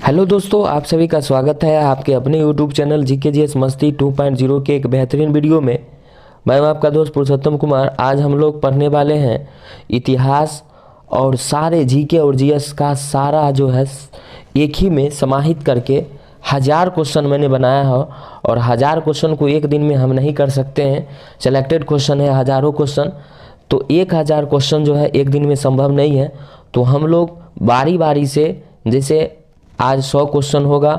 Hello दोस्तों, आप सभी का स्वागत है आपके अपने यूट्यूब चैनल जीकेजीएस मस्ती 2.0 के एक बेहतरीन वीडियो में। मैं हूं आपका दोस्त पुरुषोत्तम कुमार। आज हम लोग पढ़ने वाले हैं इतिहास और सारे जीके और जीएस का सारा जो है एक ही में समाहित करके 1000 क्वेश्चन मैंने बनाया है। और 1000 क्वेश्चन को एक दिन में हम नहीं कर सकते हैं, सिलेक्टेड क्वेश्चन है हज़ारों क्वेश्चन, तो 1000 क्वेश्चन जो है एक दिन में संभव नहीं है। तो हम लोग बारी बारी से, जैसे आज 100 क्वेश्चन होगा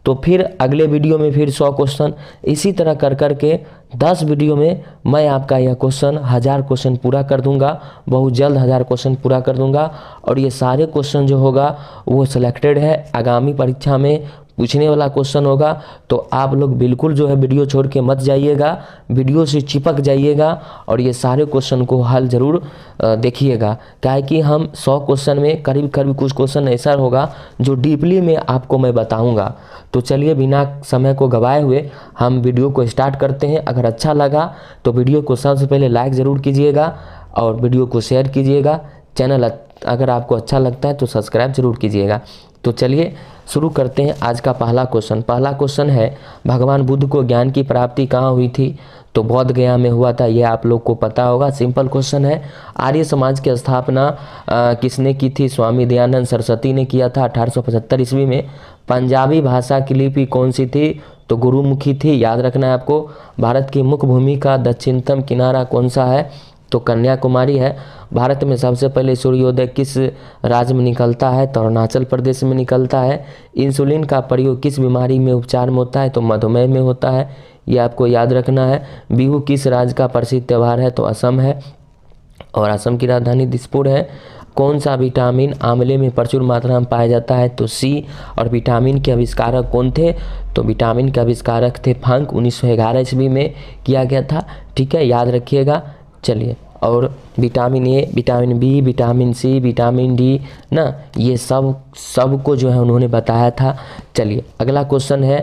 तो फिर अगले वीडियो में फिर 100 क्वेश्चन, इसी तरह कर कर के 10 वीडियो में मैं आपका यह क्वेश्चन 1000 क्वेश्चन पूरा कर दूंगा। बहुत जल्द 1000 क्वेश्चन पूरा कर दूंगा। और ये सारे क्वेश्चन जो होगा वो सिलेक्टेड है, आगामी परीक्षा में पूछने वाला क्वेश्चन होगा। तो आप लोग बिल्कुल जो है वीडियो छोड़ के मत जाइएगा, वीडियो से चिपक जाइएगा और ये सारे क्वेश्चन को हल ज़रूर देखिएगा। क्या है कि हम 100 क्वेश्चन में करीब करीब कुछ क्वेश्चन ऐसा होगा जो डीपली में आपको मैं बताऊंगा। तो चलिए बिना समय को गवाए हुए हम वीडियो को स्टार्ट करते हैं। अगर अच्छा लगा तो वीडियो को सबसे पहले लाइक ज़रूर कीजिएगा और वीडियो को शेयर कीजिएगा। चैनल अगर आपको अच्छा लगता है तो सब्सक्राइब जरूर कीजिएगा। तो चलिए शुरू करते हैं आज का पहला क्वेश्चन। पहला क्वेश्चन है, भगवान बुद्ध को ज्ञान की प्राप्ति कहाँ हुई थी? तो बोध गया में हुआ था, ये आप लोग को पता होगा, सिंपल क्वेश्चन है। आर्य समाज की स्थापना किसने की थी? स्वामी दयानंद सरस्वती ने किया था 1875 ईस्वी में। पंजाबी भाषा की लिपि कौन सी थी? तो गुरुमुखी थी, याद रखना है आपको। भारत की मुख्य भूमि का दक्षिणतम किनारा कौन सा है? तो कन्याकुमारी है। भारत में सबसे पहले सूर्योदय किस राज्य में निकलता है? तो अरुणाचल प्रदेश में निकलता है। इंसुलिन का प्रयोग किस बीमारी में उपचार में होता है? तो मधुमेह में होता है, ये आपको याद रखना है। बिहू किस राज्य का प्रसिद्ध त्यौहार है? तो असम है और असम की राजधानी दिसपुर है। कौन सा विटामिन आंवले में प्रचुर मात्रा में पाया जाता है? तो सी। और विटामिन के आविष्कारक कौन थे? तो विटामिन के आविष्कारक थे फंक, 1911 ईस्वी में किया गया था। ठीक है, याद रखिएगा। चलिए, और vitamin A, vitamin B, vitamin C, vitamin D ना, ये सब को जो है उन्होंने बताया था। चलिए अगला क्वेश्चन है,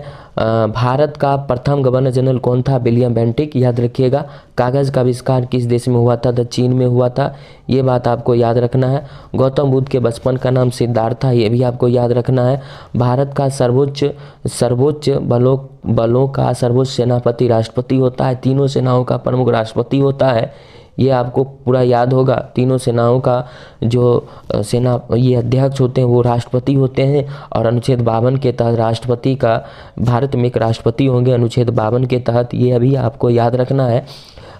भारत का प्रथम गवर्नर जनरल कौन था? विलियम बेंटिक, याद रखिएगा। कागज़ का आविष्कार किस देश में हुआ था? तो चीन में हुआ था, ये बात आपको याद रखना है। गौतम बुद्ध के बचपन का नाम सिद्धार्थ था, ये भी आपको याद रखना है। भारत का सर्वोच्च बलों का सर्वोच्च सेनापति राष्ट्रपति होता है। तीनों सेनाओं का प्रमुख राष्ट्रपति होता है, ये आपको पूरा याद होगा। तीनों सेनाओं का जो सेना ये अध्यक्ष होते हैं वो राष्ट्रपति होते हैं। और अनुच्छेद 52 के तहत राष्ट्रपति का, भारत में एक राष्ट्रपति होंगे अनुच्छेद 52 के तहत, ये अभी आपको याद रखना है।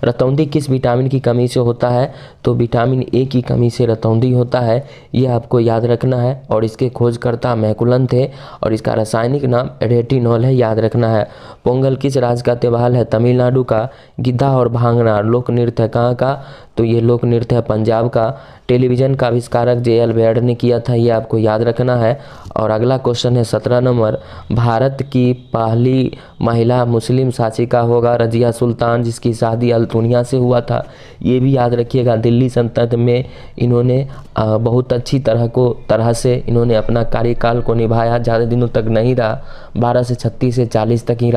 रतौंधी किस विटामिन की कमी से होता है? तो विटामिन ए की कमी से रतौंधी होता है, ये आपको याद रखना है। और इसके खोजकर्ता मैकुलन थे और इसका रासायनिक नाम रेटिनॉल है, याद रखना है। पोंगल किस राज्य का त्यौहार है? तमिलनाडु का। गिद्धा और भांगड़ा लोक नृत्य कहाँ का? तो ये लोक नृत्य है पंजाब का। टेलीविज़न का आविष्कारक जे.एल. बेयर ने किया था, ये आपको याद रखना है। और अगला क्वेश्चन है 17 नंबर, भारत की पहली महिला मुस्लिम शासिका होगा रजिया सुल्तान, जिसकी शादी अल्तुनिया से हुआ था, ये भी याद रखिएगा। दिल्ली सल्तनत में इन्होंने बहुत अच्छी तरह से इन्होंने अपना कार्यकाल को निभाया, ज़्यादा दिनों तक नहीं रहा, 12 से 36 से 40 तक ही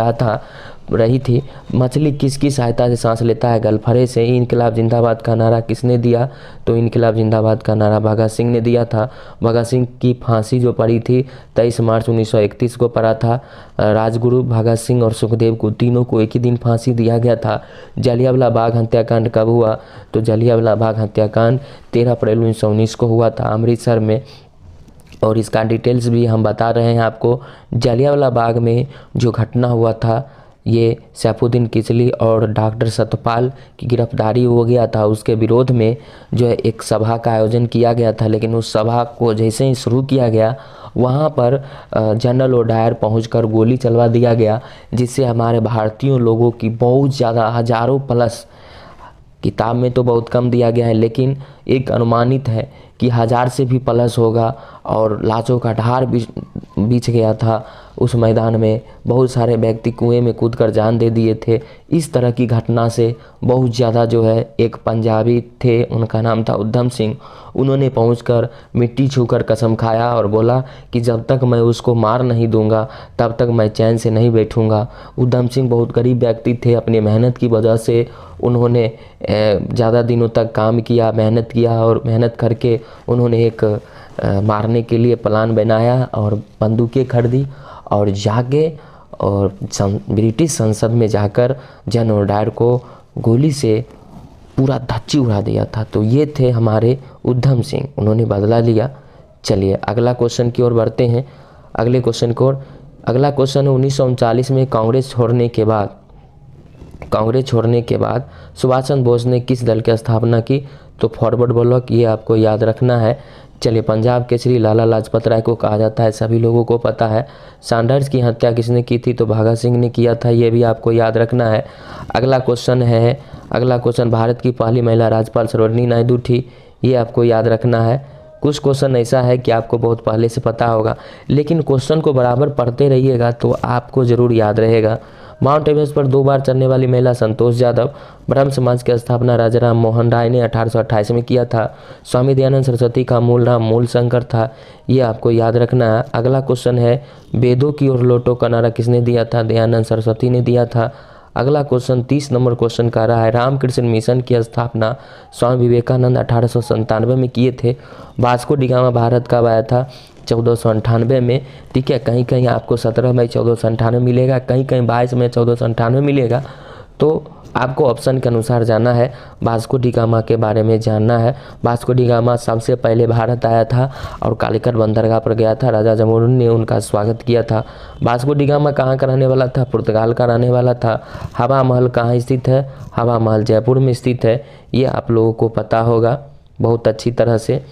रही थी। मछली किसकी सहायता से सांस लेता है? गलफरे से। इनकलाब जिंदाबाद का नारा किसने दिया? तो इनकलाब जिंदाबाद का नारा भगत सिंह ने दिया था। भगत सिंह की फांसी जो पड़ी थी 23 मार्च 1931 को पड़ा था। राजगुरु भगत सिंह और सुखदेव को, तीनों को एक ही दिन फांसी दिया गया था। जलियांवाला बाग हत्याकांड कब हुआ? तो जलियांवाला बाग हत्याकांड 13 अप्रैल 1919 को हुआ था अमृतसर में। और इसका डिटेल्स भी हम बता रहे हैं आपको। जलियांवाला बाग में जो घटना हुआ था, ये सैफुद्दीन किचली और डॉक्टर सतपाल की गिरफ्तारी हो गया था, उसके विरोध में जो है एक सभा का आयोजन किया गया था। लेकिन उस सभा को जैसे ही शुरू किया गया, वहाँ पर जनरल ओडायर पहुंचकर गोली चलवा दिया गया, जिससे हमारे भारतीयों लोगों की बहुत ज़्यादा, हज़ारों प्लस, किताब में तो बहुत कम दिया गया है लेकिन एक अनुमानित है कि 1000 से भी प्लस होगा। और लाशों का ढार बिछ गया था उस मैदान में, बहुत सारे व्यक्ति कुएं में कूदकर जान दे दिए थे। इस तरह की घटना से बहुत ज़्यादा जो है, एक पंजाबी थे, उनका नाम था उधम सिंह, उन्होंने पहुंचकर मिट्टी छूकर कसम खाया और बोला कि जब तक मैं उसको मार नहीं दूंगा तब तक मैं चैन से नहीं बैठूंगा। उधम सिंह बहुत गरीब व्यक्ति थे, अपनी मेहनत की वजह से उन्होंने ज़्यादा दिनों तक काम किया, मेहनत किया और मेहनत करके उन्होंने एक मारने के लिए प्लान बनाया और बंदूकें खरीदी और जाके और ब्रिटिश संसद में जाकर जनरल डायर को गोली से पूरा धच्ची उड़ा दिया था। तो ये थे हमारे उधम सिंह, उन्होंने बदला लिया। चलिए अगला क्वेश्चन की ओर बढ़ते हैं। अगले क्वेश्चन की ओर, अगला क्वेश्चन है 1939 में कांग्रेस छोड़ने के बाद सुभाष चंद्र बोस ने किस दल की स्थापना की? तो फॉरवर्ड ब्लॉक, ये आपको याद रखना है। चलिए पंजाब केसरी लाला लाजपत राय को कहा जाता है, सभी लोगों को पता है। सैंडर्स की हत्या किसने की थी? तो भगत सिंह ने किया था, ये भी आपको याद रखना है। अगला क्वेश्चन भारत की पहली महिला राज्यपाल सरोजिनी नायडू थी, ये आपको याद रखना है। कुछ क्वेश्चन ऐसा है कि आपको बहुत पहले से पता होगा, लेकिन क्वेश्चन को बराबर पढ़ते रहिएगा तो आपको ज़रूर याद रहेगा। माउंट एवरेस्ट पर 2 बार चढ़ने वाली महिला संतोष यादव। ब्रह्म समाज की स्थापना राजा राम मोहन राय ने 1828 में किया था। स्वामी दयानंद सरस्वती का मूल नाम मूलशंकर था, ये आपको याद रखना है। अगला क्वेश्चन है वेदों की ओर लौटो का नारा किसने दिया था? दयानंद सरस्वती ने दिया था। अगला क्वेश्चन 30 नंबर क्वेश्चन का रहा है रामकृष्ण मिशन की स्थापना स्वामी विवेकानंद 1897 में किए थे। वास्को डी गामा भारत कब आया था? 1498 में। ठीक है, कहीं कहीं आपको 17 मई 1498 मिलेगा, कहीं कहीं 22 मई 1498 मिलेगा। तो आपको ऑप्शन के अनुसार जाना है, वास्को डी गामा के बारे में जानना है। वास्को डी गामा सबसे पहले भारत आया था और कालीकट बंदरगाह पर गया था, राजा जमोरिन ने उनका स्वागत किया था। वास्को डी गामा कहाँ का रहने वाला था? पुर्तगाल का रहने वाला था। हवा महल कहाँ स्थित है? हवा महल जयपुर में स्थित है, ये आप लोगों को पता होगा बहुत अच्छी तरह से।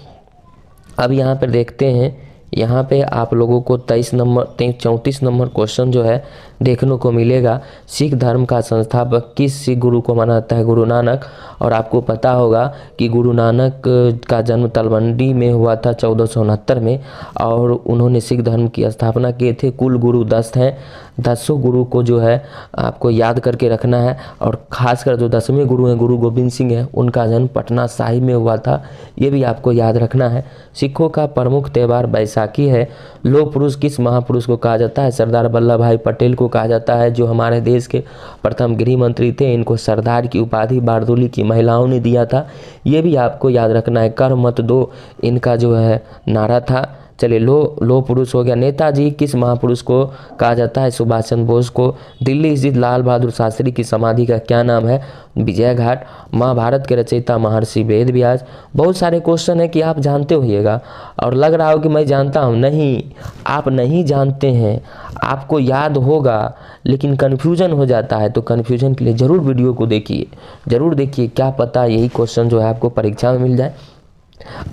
अब यहाँ पर देखते हैं, यहाँ पे आप लोगों को 34 नंबर क्वेश्चन जो है देखने को मिलेगा। सिख धर्म का संस्थापक किस सिख गुरु को माना जाता है? गुरु नानक। और आपको पता होगा कि गुरु नानक का जन्म तलवंडी में हुआ था 1469 में और उन्होंने सिख धर्म की स्थापना किए थे। कुल गुरु 10 हैं, 10 गुरु को जो है आपको याद करके रखना है। और खासकर जो 10वें गुरु हैं गुरु गोविंद सिंह हैं, उनका जन्म पटना साहिब में हुआ था, ये भी आपको याद रखना है। सिखों का प्रमुख त्यौहार बैसाखी है। लौह पुरुष किस महापुरुष को कहा जाता है? सरदार वल्लभ भाई पटेल को कहा जाता है, जो हमारे देश के प्रथम गृह मंत्री थे। इनको सरदार की उपाधि बारदोली की महिलाओं ने दिया था, ये भी आपको याद रखना है। कर मत दो, इनका जो है नारा था। चलिए लो पुरुष हो गया। नेताजी किस महापुरुष को कहा जाता है? सुभाष चंद्र बोस को। दिल्ली स्थित लाल बहादुर शास्त्री की समाधि का क्या नाम है? विजय घाट। महाभारत के रचयिता महर्षि वेद व्यास। बहुत सारे क्वेश्चन है कि आप जानते होइएगा और लग रहा हो कि मैं जानता हूँ, नहीं, आप नहीं जानते हैं, आपको याद होगा लेकिन कन्फ्यूजन हो जाता है। तो कन्फ्यूजन के लिए ज़रूर वीडियो को देखिए, ज़रूर देखिए, क्या पता यही क्वेश्चन जो है आपको परीक्षा में मिल जाए।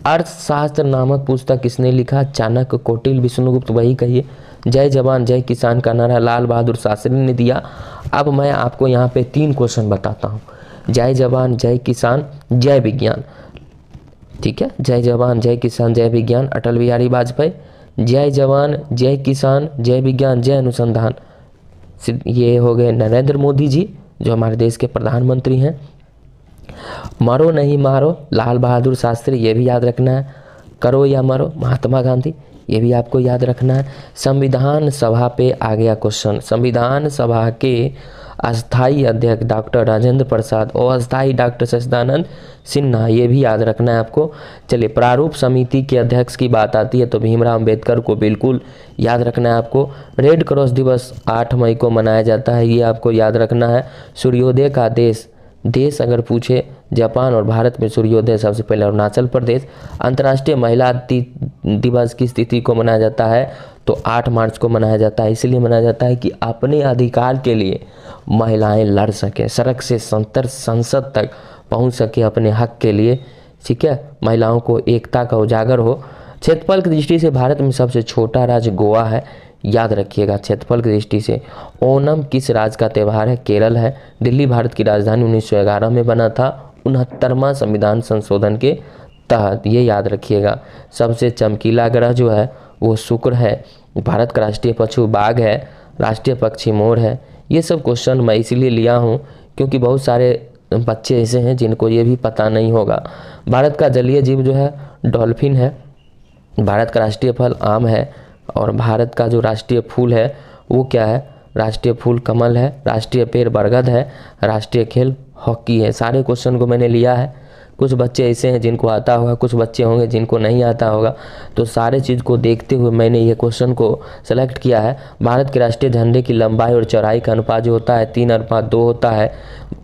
अर्थशास्त्र नामक पुस्तक किसने लिखा? चाणक्य, कौटिल्य, विष्णुगुप्त, वही कहिए। जय जवान जय किसान का नारा लाल बहादुर शास्त्री ने दिया। अब मैं आपको यहाँ पे 3 क्वेश्चन बताता हूँ। जय जवान जय किसान जय विज्ञान, ठीक है, जय जवान जय किसान जय विज्ञान अटल बिहारी वाजपेयी। जय जवान जय किसान जय विज्ञान जय अनुसंधान, ये हो गए नरेंद्र मोदी जी, जो हमारे देश के प्रधानमंत्री हैं। मरो नहीं मारो लाल बहादुर शास्त्री, ये भी याद रखना है। करो या मरो महात्मा गांधी, ये भी आपको याद रखना है। संविधान सभा पे आ गया क्वेश्चन। संविधान सभा के अस्थाई अध्यक्ष डॉक्टर राजेंद्र प्रसाद और अस्थाई डॉक्टर सच्चिदानंद सिन्हा, ये भी याद रखना है आपको। चलिए प्रारूप समिति के अध्यक्ष की बात आती है तो भीमराव अंबेडकर को बिल्कुल याद रखना है आपको। रेड क्रॉस दिवस 8 मई को मनाया जाता है, ये आपको याद रखना है। सूर्योदय का देश अगर पूछे, जापान और भारत में सूर्योदय सबसे पहले अरुणाचल प्रदेश। अंतर्राष्ट्रीय महिला दिवस की तिथि को मनाया जाता है तो 8 मार्च को मनाया जाता है। इसलिए मनाया जाता है कि अपने अधिकार के लिए महिलाएं लड़ सकें, सड़क से संसद तक पहुंच सके अपने हक के लिए, ठीक है, महिलाओं को एकता का उजागर हो। क्षेत्रफल की दृष्टि से भारत में सबसे छोटा राज्य गोवा है, याद रखिएगा क्षेत्रफल की दृष्टि से। ओणम किस राज्य का त्यौहार है? केरल है। दिल्ली भारत की राजधानी 1911 में बना था 69वां संविधान संशोधन के तहत, ये याद रखिएगा। सबसे चमकीला ग्रह जो है वो शुक्र है। भारत का राष्ट्रीय पशु बाघ है, राष्ट्रीय पक्षी मोर है। ये सब क्वेश्चन मैं इसीलिए लिया हूँ क्योंकि बहुत सारे बच्चे ऐसे हैं जिनको ये भी पता नहीं होगा। भारत का जलीय जीव जो है डॉल्फिन है। भारत का राष्ट्रीय फल आम है और भारत का जो राष्ट्रीय फूल है वो क्या है? राष्ट्रीय फूल कमल है। राष्ट्रीय पेड़ बरगद है। राष्ट्रीय खेल हॉकी है। सारे क्वेश्चन को मैंने लिया है। कुछ बच्चे ऐसे हैं जिनको आता होगा, कुछ बच्चे होंगे जिनको नहीं आता होगा। तो सारे चीज़ को देखते हुए मैंने ये क्वेश्चन को सेलेक्ट किया है। भारत के राष्ट्रीय झंडे की लंबाई और चौड़ाई का अनुपात जो होता है 3:2 होता है।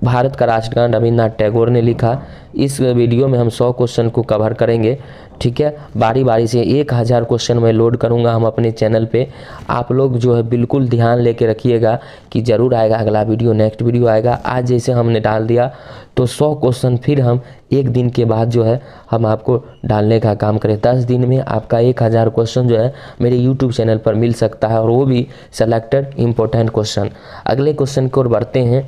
भारत का राष्ट्रगान रविन्द्रनाथ टैगोर ने लिखा। इस वीडियो में हम 100 क्वेश्चन को कवर करेंगे, ठीक है। बारी बारी से 1000 क्वेश्चन मैं लोड करूंगा हम अपने चैनल पे। आप लोग जो है बिल्कुल ध्यान लेके रखिएगा कि ज़रूर आएगा अगला वीडियो, नेक्स्ट वीडियो आएगा। आज जैसे हमने डाल दिया तो 100 क्वेश्चन फिर हम एक दिन के बाद जो है हम आपको डालने का काम करें। 10 दिन में आपका 1000 क्वेश्चन जो है मेरे यूट्यूब चैनल पर मिल सकता है, और वो भी सेलेक्टेड इम्पोर्टेंट क्वेश्चन। अगले क्वेश्चन की ओर बढ़ते हैं।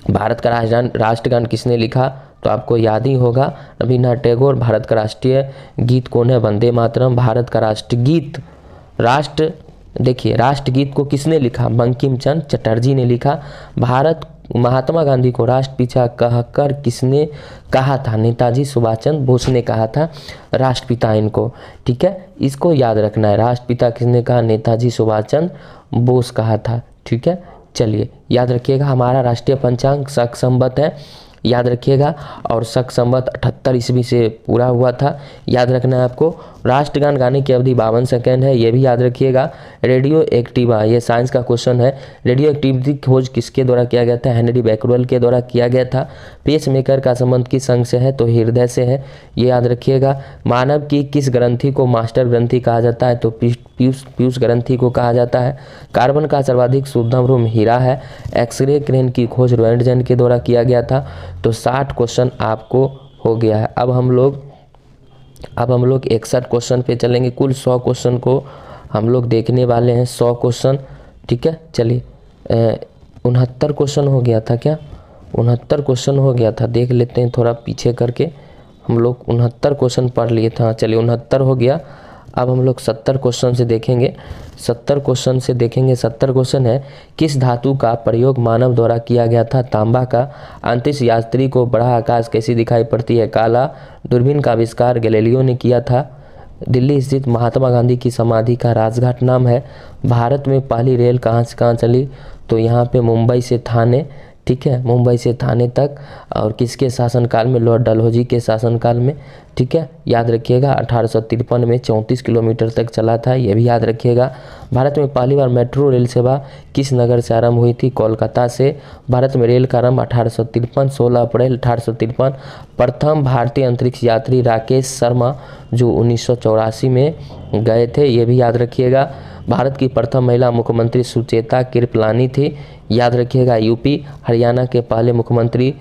भारत का राष्ट्रगान किसने लिखा? तो आपको याद ही होगा, रविन्द्रनाथ टैगोर। भारत का राष्ट्रीय गीत कौन है? वंदे मातरम। भारत का राष्ट्रगीत देखिए राष्ट्रगीत को किसने लिखा? बंकिम चंद्र चटर्जी ने लिखा। भारत महात्मा गांधी को राष्ट्रपिता कहकर किसने कहा था? नेताजी सुभाष चंद्र बोस ने कहा था राष्ट्रपिता इनको, ठीक है। इसको याद रखना है, राष्ट्रपिता किसने कहा? नेताजी सुभाष चंद्र बोस कहा था, ठीक है। चलिए याद रखिएगा, हमारा राष्ट्रीय पंचांग शक संवत है, याद रखिएगा। और शक संवत 78 ईस्वी से पूरा हुआ था, याद रखना है आपको। राष्ट्रगान गाने की अवधि 52 सेकेंड है, ये भी याद रखिएगा। रेडियो एक्टिवा, ये साइंस का क्वेश्चन है। रेडियो एक्टिविटी खोज किसके द्वारा किया गया था? हेनरी बैकरवेल के द्वारा किया गया था। पेस मेकर का संबंध किस अंग से है? तो हृदय से है, ये याद रखिएगा। मानव की किस ग्रंथि को मास्टर ग्रंथि कहा जाता है? तो पीयूष ग्रंथि को कहा जाता है। कार्बन का सर्वाधिक शुद्धम हीरा है। एक्सरे क्रेन की खोज रोएंटगन के द्वारा किया गया था। तो 60 क्वेश्चन आपको हो गया है। अब हम लोग 61 क्वेश्चन पे चलेंगे। कुल 100 क्वेश्चन को हम लोग देखने वाले हैं, 100 क्वेश्चन, ठीक है। चलिए 69 क्वेश्चन हो गया था क्या? 69 क्वेश्चन हो गया था, देख लेते हैं थोड़ा पीछे करके। हम लोग 69 क्वेश्चन पढ़ लिए था, चलिए 69 हो गया। अब हम लोग 70 क्वेश्चन से देखेंगे। 70 क्वेश्चन है, किस धातु का प्रयोग मानव द्वारा किया गया था? तांबा का। अंतरिक्ष यात्री को बड़ा आकाश कैसी दिखाई पड़ती है? काला। दूरबीन का आविष्कार गैलीलियो ने किया था। दिल्ली स्थित महात्मा गांधी की समाधि का राजघाट नाम है। भारत में पहली रेल कहाँ से कहाँ चली? तो यहाँ पे मुंबई से थाने, ठीक है, मुंबई से थाने तक। और किसके शासनकाल में? लॉर्ड डलहौजी के शासनकाल में, ठीक है, याद रखिएगा। 1853 में 34 किलोमीटर तक चला था, ये भी याद रखिएगा। भारत में पहली बार मेट्रो रेल सेवा किस नगर से आरंभ हुई थी? कोलकाता से। भारत में रेल का आरंभ 1853, 16 अप्रैल 1853। प्रथम भारतीय अंतरिक्ष यात्री राकेश शर्मा जो 1984 में गए थे, ये भी याद रखिएगा। भारत की प्रथम महिला मुख्यमंत्री सुचेता कृपलानी थी, याद रखिएगा। यूपी हरियाणा के पहले मुख्यमंत्री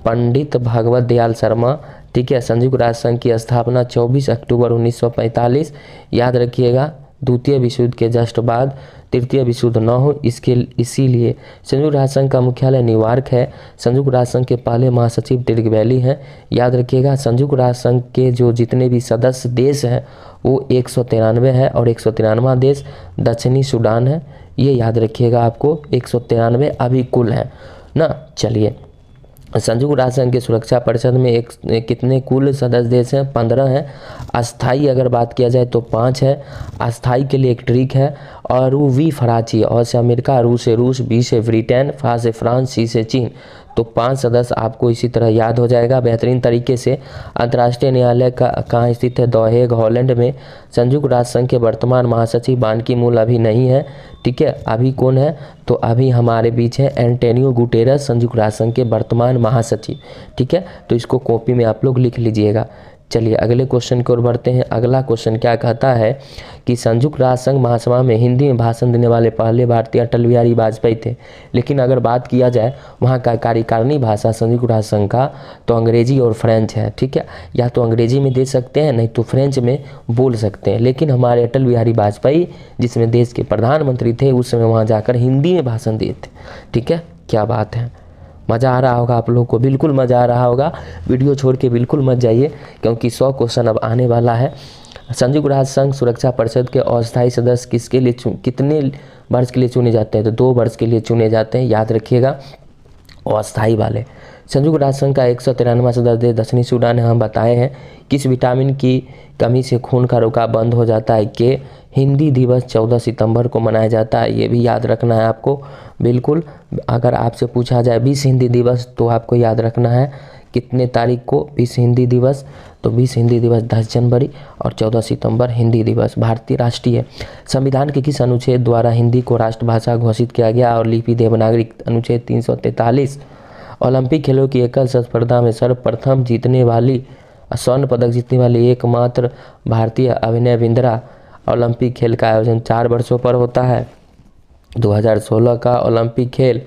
पंडित भगवत दयाल शर्मा, ठीक है। संयुक्त राष्ट्र संघ की स्थापना 24 अक्टूबर 1945, याद रखिएगा। द्वितीय विश्व युद्ध के जस्ट बाद तृतीय विश्व युद्ध न हो इसीलिए संयुक्त राष्ट्र संघ का मुख्यालय न्यूयॉर्क है। संयुक्त राष्ट्र संघ के पहले महासचिव डिर्क वैली हैं, याद रखिएगा। संयुक्त राष्ट्र संघ के जो जितने भी सदस्य देश हैं वो 193 है, और 193वां देश दक्षिणी सूडान है, ये याद रखिएगा आपको। 193 अभी कुल है ना। चलिए संयुक्त राष्ट्र संघ की सुरक्षा परिषद में कितने कुल सदस्य देश हैं? 15 हैं। अस्थाई अगर बात किया जाए तो 5 है। अस्थाई के लिए एक ट्रिक है, और वो वी फराची, और से अमेरिका, रू से रूस, बी से ब्रिटेन, फा से फ्रांस, सी से चीन। तो 5 सदस्य आपको इसी तरह याद हो जाएगा बेहतरीन तरीके से। अंतर्राष्ट्रीय न्यायालय का कहाँ स्थित है? द हेग, हॉलैंड में। संयुक्त राष्ट्र संघ के वर्तमान महासचिव बान की मून अभी नहीं है, ठीक है। अभी कौन है? तो अभी हमारे बीच है एंटोनियो गुटेरस, संयुक्त राष्ट्र संघ के वर्तमान महासचिव, ठीक है। तो इसको कॉपी में आप लोग लिख लीजिएगा। चलिए अगले क्वेश्चन की ओर बढ़ते हैं। अगला क्वेश्चन क्या कहता है कि संयुक्त राष्ट्र संघ महासभा में हिंदी में भाषण देने वाले पहले भारतीय अटल बिहारी वाजपेयी थे। लेकिन अगर बात किया जाए वहाँ का कार्यकारिणी भाषा संयुक्त राष्ट्र संघ का, तो अंग्रेजी और फ्रेंच है, ठीक है। या तो अंग्रेजी में दे सकते हैं, नहीं तो फ्रेंच में बोल सकते हैं। लेकिन हमारे अटल बिहारी वाजपेयी जिसमें देश के प्रधानमंत्री थे, उस समय वहाँ जाकर हिंदी में भाषण दिए थे, ठीक है। क्या बात है, मज़ा आ रहा होगा आप लोगों को, बिल्कुल मज़ा आ रहा होगा। वीडियो छोड़ के बिल्कुल मत जाइए, क्योंकि 100 क्वेश्चन अब आने वाला है। संयुक्त राष्ट्र संघ सुरक्षा परिषद के अस्थायी सदस्य किसके लिए कितने वर्ष के लिए चुने जाते हैं? तो 2 वर्ष के लिए चुने जाते हैं, याद रखिएगा। अस्थायी वाले संयुक्त राष्ट्र संघ का 193वां सदस्य देश दक्षिणी सूडान है, हम बताए हैं। किस विटामिन की कमी से खून का रुकाव बंद हो जाता है? कि हिंदी दिवस 14 सितंबर को मनाया जाता है, ये भी याद रखना है आपको। बिल्कुल अगर आपसे पूछा जाए 20 हिंदी दिवस, तो आपको याद रखना है कितने तारीख को 20 हिंदी दिवस, तो 20 हिंदी दिवस 10 जनवरी और 14 सितंबर हिंदी दिवस। भारतीय राष्ट्रीय संविधान के किस अनुच्छेद द्वारा हिंदी को राष्ट्रभाषा घोषित किया गया और लिपि देवनागरी? अनुच्छेद 343। ओलंपिक खेलों की एकल स्पर्धा में सर्वप्रथम जीतने वाली, स्वर्ण पदक जीतने वाली एकमात्र भारतीय अभिनव बिंद्रा। ओलंपिक खेल का आयोजन 4 वर्षों पर होता है। 2016 का ओलंपिक खेल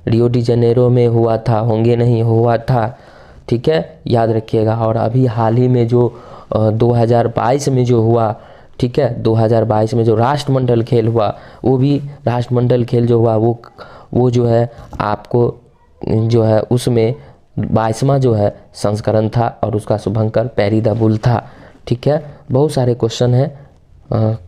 रियो डी जेनेरो में हुआ था, होंगे नहीं, हुआ था, ठीक है, याद रखिएगा। और अभी हाल ही में जो 2022 में जो हुआ, ठीक है, 2022 में जो राष्ट्रमंडल खेल हुआ, वो भी राष्ट्रमंडल खेल जो हुआ वो जो है आपको जो है उसमें 22वां जो है संस्करण था और उसका शुभंकर पैरी द बुल था, ठीक है। बहुत सारे क्वेश्चन हैं,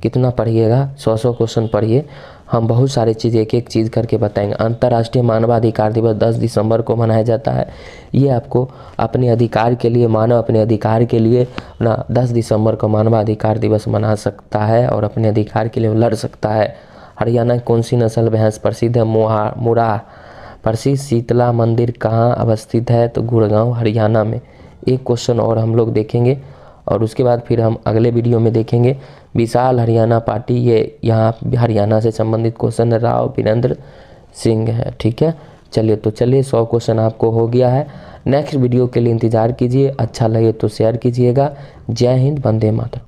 कितना पढ़िएगा, 100 क्वेश्चन पढ़िए, हम बहुत सारी चीज़ एक एक चीज़ करके बताएंगे। अंतर्राष्ट्रीय मानवाधिकार दिवस 10 दिसंबर को मनाया जाता है। ये आपको अपने अधिकार के लिए, मानव अपने अधिकार के लिए ना 10 दिसंबर को मानवाधिकार दिवस मना सकता है और अपने अधिकार के लिए लड़ सकता है। हरियाणा की कौन सी नस्ल भैंस प्रसिद्ध है? मुराह। प्रसिद्ध शीतला मंदिर कहाँ अवस्थित है? तो गुड़गांव हरियाणा में। एक क्वेश्चन और हम लोग देखेंगे और उसके बाद फिर हम अगले वीडियो में देखेंगे विशाल हरियाणा पार्टी। ये यहाँ हरियाणा से संबंधित क्वेश्चन राव वीरेंद्र सिंह है, ठीक है। चलिए 100 क्वेश्चन आपको हो गया है। नेक्स्ट वीडियो के लिए इंतज़ार कीजिए, अच्छा लगे तो शेयर कीजिएगा। जय हिंद, वंदे मातरम।